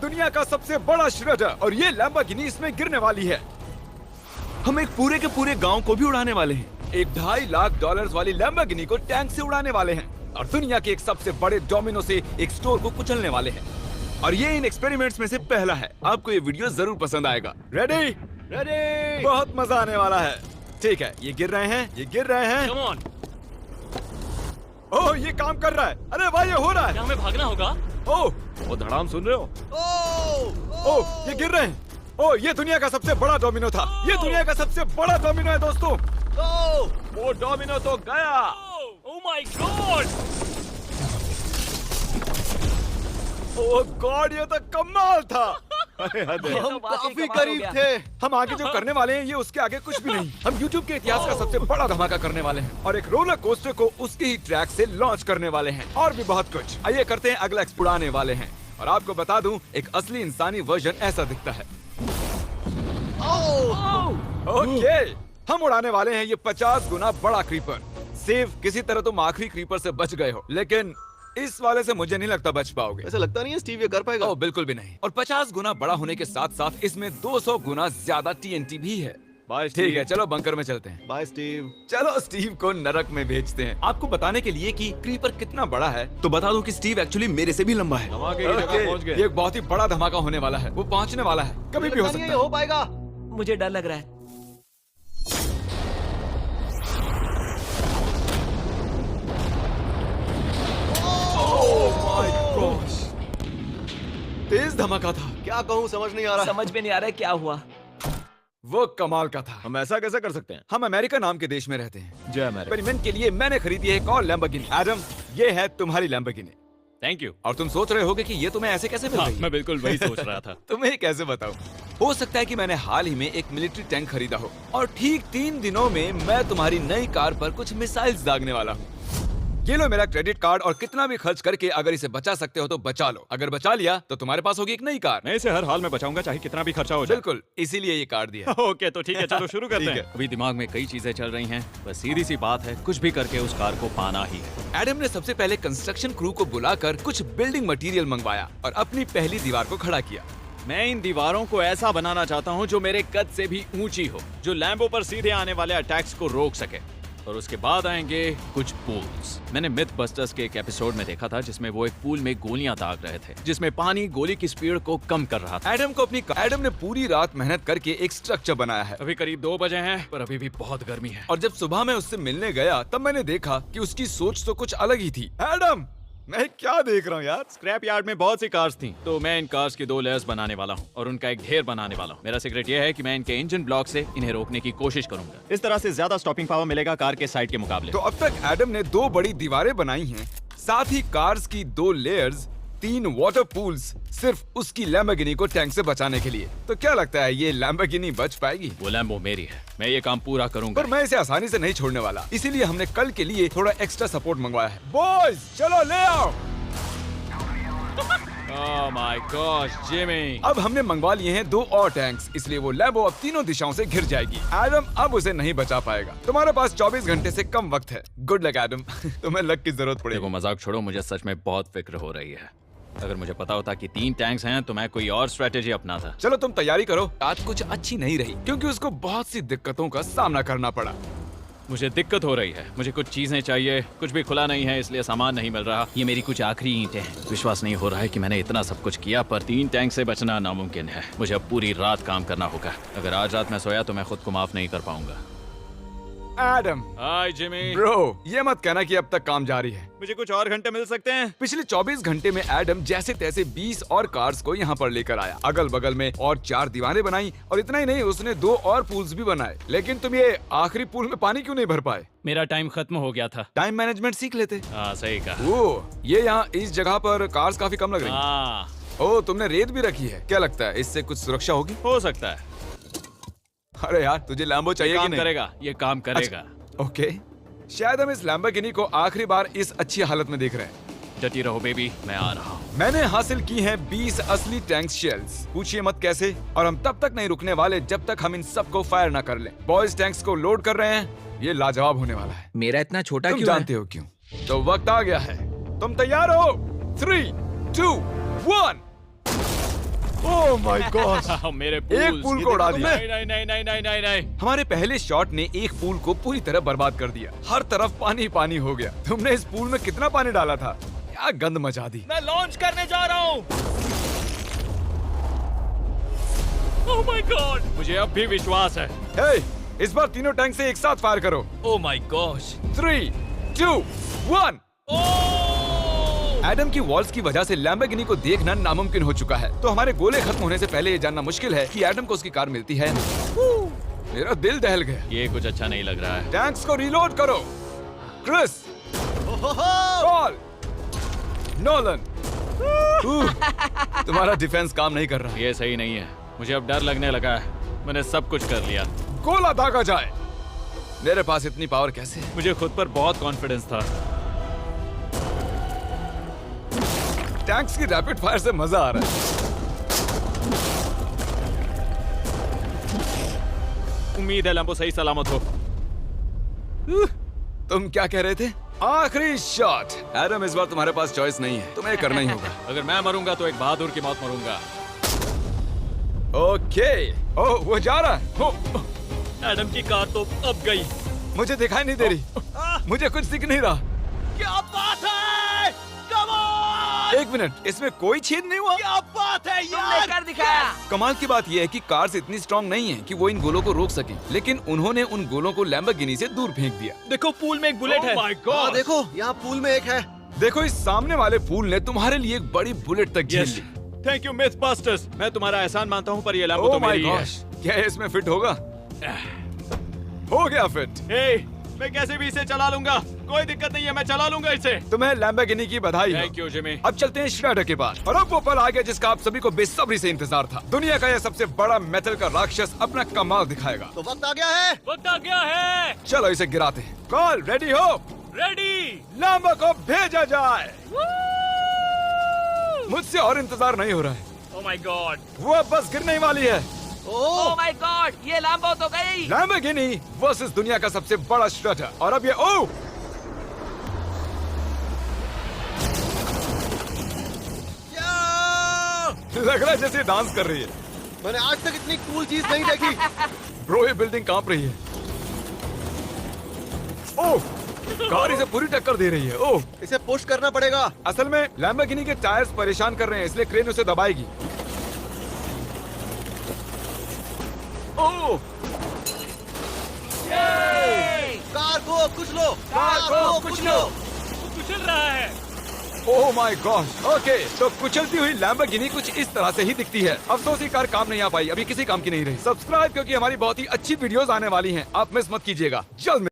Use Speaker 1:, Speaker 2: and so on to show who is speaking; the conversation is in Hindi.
Speaker 1: दुनिया का सबसे बड़ा श्रेडर और ये लैम्बोर्गिनी इसमें गिरने वाली है। हम एक पूरे के पूरे गांव को भी उड़ाने वाले हैं। एक $2.5 लाख वाली लैम्बोर्गिनी को टैंक से उड़ाने वाले हैं और दुनिया के एक सबसे बड़े डोमिनो से एक स्टोर को कुचलने वाले हैं। और ये इन एक्सपेरिमेंट्स में से पहला है। आपको ये वीडियो जरूर पसंद आएगा। रेडी?
Speaker 2: रेडी।
Speaker 1: बहुत मजा आने वाला है। ठीक है, ये गिर रहे हैं।
Speaker 2: Come on.
Speaker 1: ओह, ये काम कर रहा है। अरे भाई, ये हो रहा है।
Speaker 2: क्या हमें भागना होगा?
Speaker 1: ओह,
Speaker 3: वो धड़ाम सुन रहे हो?
Speaker 1: ओह, ये गिर रहे हैं। ओह, ये दुनिया का सबसे बड़ा डोमिनो था। ये दुनिया का सबसे बड़ा डोमिनो है दोस्तों।
Speaker 3: वो डोमिनो तो गया।
Speaker 2: Oh my God!
Speaker 1: Oh God, ये तो कमाल था।
Speaker 2: हम
Speaker 1: काफी करीब थे। हम आगे जो करने वाले हैं ये उसके आगे कुछ भी नहीं। हम YouTube के इतिहास का सबसे बड़ा धमाका करने वाले हैं और एक रोलर कोस्टर को उसके ही ट्रैक से लॉन्च करने वाले हैं और भी बहुत कुछ। आइए करते हैं अगला उड़ाने वाले हैं और आपको बता दूं, एक असली इंसानी वर्जन ऐसा दिखता है। ओके, हम उड़ाने वाले हैं ये 50 गुना बड़ा क्रीपर। सेव, किसी तरह तुम आखिरी क्रीपर से बच गए हो, लेकिन इस वाले से मुझे नहीं लगता बच पाओगे।
Speaker 3: ऐसा लगता नहीं है स्टीव ये कर पाएगा।
Speaker 1: ओह, बिल्कुल भी नहीं। और 50 गुना बड़ा होने के साथ साथ इसमें 200 गुना ज्यादा TNT भी है।
Speaker 3: बाय
Speaker 1: ठीक है, चलो बंकर में चलते हैं।
Speaker 3: Bye Steve.
Speaker 1: चलो स्टीव को नरक में भेजते हैं। आपको बताने के लिए कि क्रीपर कितना बड़ा है, तो बता दूं कि स्टीव एक्चुअली मेरे से भी लंबा है।
Speaker 3: धमाके की जगह पहुंच गए।
Speaker 1: ये एक बहुत ही बड़ा धमाका होने वाला है। वो पहुंचने वाला है, कभी भी हो सकता है।
Speaker 3: हो पाएगा।
Speaker 2: मुझे डर लग रहा है।
Speaker 1: तेज धमाका था।
Speaker 3: क्या कहूँ समझ नहीं आ रहा।
Speaker 2: समझ में नहीं आ रहा है क्या हुआ।
Speaker 1: वो कमाल का था।
Speaker 3: हम ऐसा कैसे कर सकते हैं?
Speaker 1: हम अमेरिका नाम के देश में रहते हैं।
Speaker 3: जय अमेरिका।
Speaker 1: एक्सपेरिमेंट के लिए मैंने खरीदी है एक और लैम्बोर्गिनी। एडम, ये है तुम्हारी लैम्बोर्गिनी।
Speaker 2: Thank you.
Speaker 1: और तुम सोच रहे होगे कि ये तुम्हें ऐसे कैसे मिल गई?
Speaker 2: मैं बिल्कुल वही सोच रहा था।
Speaker 1: तुम्हें कैसे बताऊं? हो सकता है कि मैंने हाल ही में एक मिलिट्री टैंक खरीदा हो और ठीक 3 दिनों में मैं तुम्हारी नई कार पर कुछ मिसाइल्स दागने वाला हूँ। ये लो मेरा क्रेडिट कार्ड और कितना भी खर्च करके अगर इसे बचा सकते हो तो बचा लो। अगर बचा लिया तो तुम्हारे पास होगी एक नई कार।
Speaker 4: मैं इसे हर हाल में बचाऊंगा, चाहे कितना भी खर्चा हो जाए।
Speaker 1: बिल्कुल, इसीलिए ये कार्ड दिया।
Speaker 4: ओके, तो ठीक है, चलो शुरू करते
Speaker 1: ठीक
Speaker 4: हैं।
Speaker 1: है।
Speaker 4: अभी दिमाग में कई चीजें चल रही हैं, बस सीधी सी बात है, कुछ भी करके उस कार को पाना ही है।
Speaker 1: एडम ने सबसे पहले कंस्ट्रक्शन क्रू को बुलाकर कुछ बिल्डिंग मटेरियल मंगवाया और अपनी पहली दीवार को खड़ा किया।
Speaker 4: मैं इन दीवारों को ऐसा बनाना चाहता हूँ जो मेरे कद से भी ऊंची हो, जो लैम्बो पर सीधे आने वाले अटैक्स को रोक सके। और उसके बाद आएंगे कुछ पूल्स। मैंने मिथ बस्टर्स के एक एपिसोड में देखा था जिसमें वो एक पूल में गोलियां दाग रहे थे, जिसमें पानी गोली की स्पीड को कम कर रहा था।
Speaker 1: एडम ने पूरी रात मेहनत करके एक स्ट्रक्चर बनाया है।
Speaker 4: अभी करीब 2 बजे हैं, पर अभी भी बहुत गर्मी है।
Speaker 1: और जब सुबह मैं उससे मिलने गया तब मैंने देखा कि उसकी सोच तो कुछ अलग ही थी। एडम, मैं क्या देख रहा हूँ यार?
Speaker 4: स्क्रैप यार्ड में बहुत सी कार्स थी, तो मैं इन कार्स की 2 लेयर्स बनाने वाला हूँ और उनका एक ढेर बनाने वाला हूँ। मेरा सीक्रेट ये है कि मैं इनके इंजन ब्लॉक से इन्हें रोकने की कोशिश करूंगा। इस तरह से ज्यादा स्टॉपिंग पावर मिलेगा कार के साइड के मुकाबले।
Speaker 1: तो अब तक एडम ने 2 बड़ी दीवारें बनाई हैं, साथ ही कार्स की 2 लेयर्स, 3 वाटर पूल्स, सिर्फ उसकी लैम्बोर्गिनी को टैंक से बचाने के लिए। तो क्या लगता है ये लैम्बोर्गिनी बच पाएगी?
Speaker 4: वो लैम्बो मेरी है, मैं ये काम पूरा करूंगा।
Speaker 1: पर मैं इसे आसानी से नहीं छोड़ने वाला, इसीलिए हमने कल के लिए थोड़ा एक्स्ट्रा सपोर्ट मंगवाया है। बॉयज, चलो ले आओ।
Speaker 4: Oh my gosh, Jimmy.
Speaker 1: अब हमने मंगवा लिए हैं 2 और टैंक्स, इसलिए वो लैम्बो अब तीनों दिशाओं से घिर जाएगी। एडम अब उसे नहीं बचा पाएगा। तुम्हारे पास 24 घंटे से कम वक्त है। Good luck Adam. तुम्हें लक की जरूरत पड़ेगी।
Speaker 4: देखो, मजाक छोड़ो, मुझे सच में बहुत फिक्र हो रही है। अगर मुझे पता होता कि 3 टैंक्स हैं तो मैं कोई और स्ट्रेटेजी अपनाता।
Speaker 1: चलो तुम तैयारी करो। आज कुछ अच्छी नहीं रही क्योंकि उसको बहुत सी दिक्कतों का सामना करना पड़ा।
Speaker 4: मुझे दिक्कत हो रही है, मुझे कुछ चीजें चाहिए, कुछ भी खुला नहीं है इसलिए सामान नहीं मिल रहा। ये मेरी कुछ आखिरी ईंटें हैं। विश्वास नहीं हो रहा है कि मैंने इतना सब कुछ किया पर 3 टैंक से बचना नामुमकिन है। मुझे अब पूरी रात काम करना होगा। अगर आज रात मैं सोया तो मैं खुद को माफ नहीं कर पाऊंगा।
Speaker 1: एडम,
Speaker 4: हाय जिमी।
Speaker 1: ब्रो, ये मत कहना कि अब तक काम जारी है।
Speaker 4: मुझे कुछ और घंटे मिल सकते हैं?
Speaker 1: पिछले 24 घंटे में एडम जैसे तैसे 20 और कार्स को यहाँ पर लेकर आया। अगल बगल में और 4 दीवारें बनाई और इतना ही नहीं, उसने 2 और पूल्स भी बनाए। लेकिन तुम ये आखिरी पूल में पानी क्यों नहीं भर पाए?
Speaker 4: मेरा टाइम खत्म हो गया था।
Speaker 1: टाइम मैनेजमेंट सीख लेते।
Speaker 4: हाँ, सही कहा।
Speaker 1: वो ये यहाँ इस जगह पर कार्स काफी कम लग रही हैं।
Speaker 4: हाँ,
Speaker 1: ओह, तुमने रेत भी रखी है। क्या लगता है इससे कुछ सुरक्षा होगी?
Speaker 4: हो सकता है।
Speaker 1: अरे यार, तुझे लैम्बो चाहिए कि
Speaker 4: काम
Speaker 1: नहीं?
Speaker 4: करेगा, ये काम करेगा।
Speaker 1: ओके, शायद हम इस लैम्बोर्गिनी को आखिरी बार इस अच्छी हालत में देख रहे हैं।
Speaker 4: डटी रहो बेबी, मैं आ रहा हूँ।
Speaker 1: मैंने हासिल की हैं 20 असली टैंक शेल्स। पूछिए मत कैसे, और हम तब तक नहीं रुकने वाले जब तक हम इन सबको फायर ना कर लें। बॉयज टैंक्स को लोड कर रहे हैं। ये लाजवाब होने वाला है।
Speaker 2: मेरा इतना छोटा
Speaker 1: तुम
Speaker 2: क्यों
Speaker 1: जानते हो क्यों? तो वक्त आ गया है। तुम तैयार हो? 3, 2, 1। ओह माय गॉड,
Speaker 4: मेरे
Speaker 1: एक
Speaker 4: पूल्स।
Speaker 1: पूल को उड़ा दिया।
Speaker 4: नहीं नहीं नहीं नहीं नहीं नहीं नहीं।
Speaker 1: हमारे पहले शॉट ने एक पूल को पूरी तरह बर्बाद कर दिया। हर तरफ पानी पानी हो गया। तुमने इस पूल में कितना पानी डाला था? क्या गंद मचा दी।
Speaker 4: मैं लॉन्च करने जा रहा हूँ। ओह माय गॉड, मुझे अब भी विश्वास है।
Speaker 1: हे, इस बार तीनों टैंक से एक साथ फायर करो।
Speaker 2: Oh my gosh.
Speaker 1: 3, 2, 1। एडम की वॉल्स की वजह से लैम्बोर्गिनी को देखना नामुमकिन हो चुका है। तो हमारे गोले खत्म होने से पहले ये जानना मुश्किल है कि एडम को उसकी कार मिलती है या नहीं। मेरा दिल दहल गया।
Speaker 4: ये कुछ अच्छा नहीं लग रहा है।
Speaker 1: टैंक्स को रीलोड करो। Chris, Paul, Nolan. तुम्हारा डिफेंस काम नहीं कर रहा।
Speaker 4: ये सही नहीं है। मुझे अब डर लगने लगा है। मैंने सब कुछ कर लिया।
Speaker 1: गोला दागा जाए। मेरे पास इतनी पावर कैसे?
Speaker 4: मुझे खुद पर बहुत कॉन्फिडेंस था।
Speaker 1: टैंक्स की रैपिड फायर से मजा आ रहा है।
Speaker 4: उम्मीद है लैम्बो सही सलामत हो।
Speaker 1: तुम क्या कह रहे थे? आखिरी शॉट। एडम, इस बार तुम्हारे पास चॉइस नहीं है, तुम्हें करना ही होगा।
Speaker 4: अगर मैं मरूंगा तो एक बहादुर की मौत मरूंगा।
Speaker 1: ओके। ओह, वो जा रहा है। ओह,
Speaker 4: एडम की कार तो अब गई।
Speaker 1: मुझे दिखाई नहीं दे रही। मुझे कुछ दिख नहीं रहा।
Speaker 4: क्या बात है? Come on!
Speaker 1: एक मिनट, इसमें कोई छेद नहीं हुआ।
Speaker 4: क्या बात है
Speaker 2: तुमने कर दिखाया।
Speaker 1: कमाल की बात यह है कि कार्स इतनी स्ट्रांग नहीं है कि वो इन गोलों को रोक सके, लेकिन उन्होंने उन गोलों को लैम्बोर्गिनी से दूर फेंक दिया।
Speaker 4: देखो पूल में एक बुलेट है। माय
Speaker 3: हाँ देखो, यहाँ पूल में एक है।
Speaker 1: देखो, इस सामने वाले पूल ने तुम्हारे लिए एक बड़ी बुलेट तक झेल ली।
Speaker 4: Thank you myth busters. मैं तुम्हारा एहसान मानता हूँ, पर ये लैम्बो
Speaker 1: ओह
Speaker 4: तो
Speaker 1: माय
Speaker 4: मेरी है।
Speaker 1: गॉश, क्या ये इसमें फिट होगा? हो गया फिट।
Speaker 4: हे, मैं कैसे भी इसे चला लूंगा। कोई दिक्कत नहीं है, मैं चला लूंगा इसे।
Speaker 1: तुम्हें लैम्बोर्गिनी की बधाई हो।
Speaker 4: Thank you Jimmy.
Speaker 1: अब चलते हैं श्रेडर के पास। और अब वो पल आ गया जिसका आप सभी को बेसब्री से इंतजार था। दुनिया का यह सबसे बड़ा मेटल का राक्षस अपना कमाल दिखाएगा।
Speaker 3: तो वक्त आ गया है।
Speaker 4: वक्त आ गया है।
Speaker 1: चलो इसे गिराते हैं। कॉल रेडी हो?
Speaker 4: रेडी।
Speaker 1: लैम्बो को भेजा जाए। मुझसे और इंतजार नहीं हो रहा है।
Speaker 4: Oh my God.
Speaker 1: वो अब बस गिरने ही वाली है।
Speaker 2: ओह माय गॉड, ये लैम्बो तो गई।
Speaker 1: लैम्बोर्गिनी वर्सेस दुनिया का सबसे बड़ा श्रेडर। और अब ये ओह, लग रहा है जैसे डांस कर रही है।
Speaker 3: मैंने आज तक इतनी कूल चीज नहीं देखी।
Speaker 1: ब्रो, ये बिल्डिंग कांप रही है। ओह, कार इसे पूरी टक्कर दे रही है। ओह,
Speaker 3: इसे पुश करना पड़ेगा।
Speaker 1: असल में लैम्बोर्गिनी के टायर्स परेशान कर रहे हैं, इसलिए क्रेन उसे दबाएगी। ओह,
Speaker 3: कार को कुचलो।
Speaker 1: कार को कुचलो।
Speaker 4: कुचल रहा है।
Speaker 1: Oh my God. ओके, तो कुचलती हुई लैम्बोर्गिनी कुछ इस तरह से ही दिखती है। अफसोस ये कार काम नहीं आ पाई, अभी किसी काम की नहीं रही। सब्सक्राइब, क्योंकि हमारी बहुत ही अच्छी वीडियोस आने वाली हैं। आप मिस मत कीजिएगा। जल्द